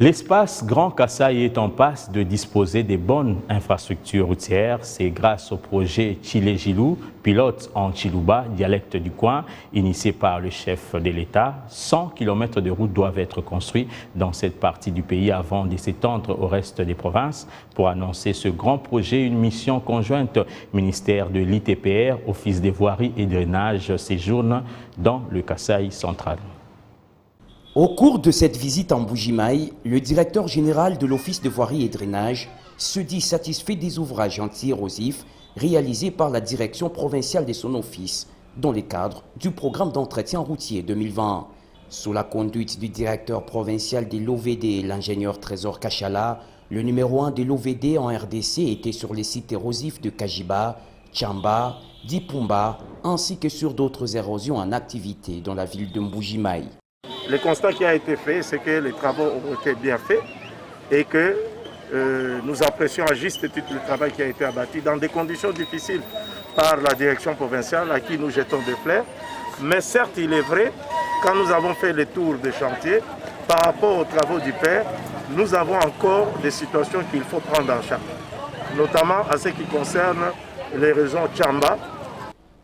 L'espace Grand Kasaï est en passe de disposer des bonnes infrastructures routières. C'est grâce au projet Tchilé-Jilou, pilote en Chiluba, dialecte du coin, initié par le chef de l'État. 100 km de routes doivent être construits dans cette partie du pays avant de s'étendre au reste des provinces. Pour annoncer ce grand projet, une mission conjointe ministère de l'ITPR, Office des voiries et drainage, séjourne dans le Kasaï central. Au cours de cette visite en Mbuji-Mayi, le directeur général de l'Office de voirie et drainage se dit satisfait des ouvrages anti-érosifs réalisés par la direction provinciale de son office dans le cadre du programme d'entretien routier 2020. Sous la conduite du directeur provincial de l'OVD, l'ingénieur Trésor Kachala, le numéro 1 de l'OVD en RDC était sur les sites érosifs de Kajiba, Tchamba, Dipumba, ainsi que sur d'autres érosions en activité dans la ville de Mbuji-Mayi. Le constat qui a été fait, c'est que les travaux ont été bien faits et que nous apprécions à juste titre le travail qui a été abattu dans des conditions difficiles par la direction provinciale à qui nous jetons des fleurs. Mais certes, il est vrai, quand nous avons fait le tour des chantiers, par rapport aux travaux du père, nous avons encore des situations qu'il faut prendre en charge, notamment à ce qui concerne les réseaux Tchamba.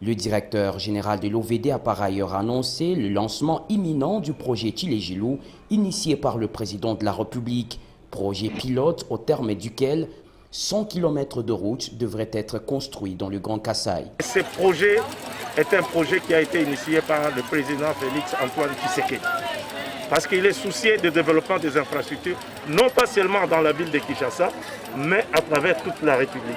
Le directeur général de l'OVD a par ailleurs annoncé le lancement imminent du projet Tchilé-Jilou, initié par le président de la République. Projet pilote au terme duquel 100 km de route devraient être construits dans le Grand Kasaï. Ce projet est un projet qui a été initié par le président Félix Antoine Tshisekedi. Parce qu'il est soucié du développement des infrastructures, non pas seulement dans la ville de Kinshasa, mais à travers toute la République.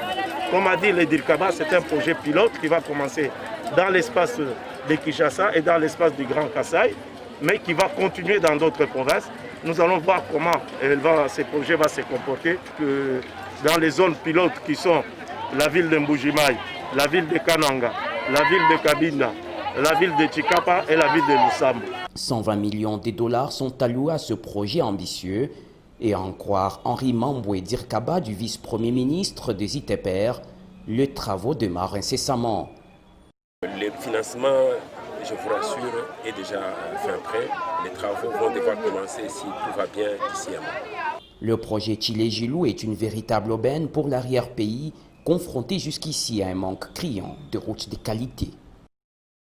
Comme a dit le Dirkaba, c'est un projet pilote qui va commencer dans l'espace de Kinshasa et dans l'espace du Grand Kasaï, mais qui va continuer dans d'autres provinces. Nous allons voir comment ce projet va se comporter dans les zones pilotes qui sont la ville de Mbuji-Mayi, la ville de Kananga, la ville de Kabinda, la ville de Chikapa et la ville de Lusambo. 120 millions de dollars sont alloués à ce projet ambitieux et à en croire Henri Mamboué Dirkaba du vice-premier ministre des ITPR, les travaux démarrent incessamment. Le financement, je vous rassure, est déjà fin prêt. Les travaux vont devoir commencer si tout va bien d'ici à mois. Le projet Tchilé-Jilou est une véritable aubaine pour l'arrière-pays, confronté jusqu'ici à un manque criant de routes de qualité.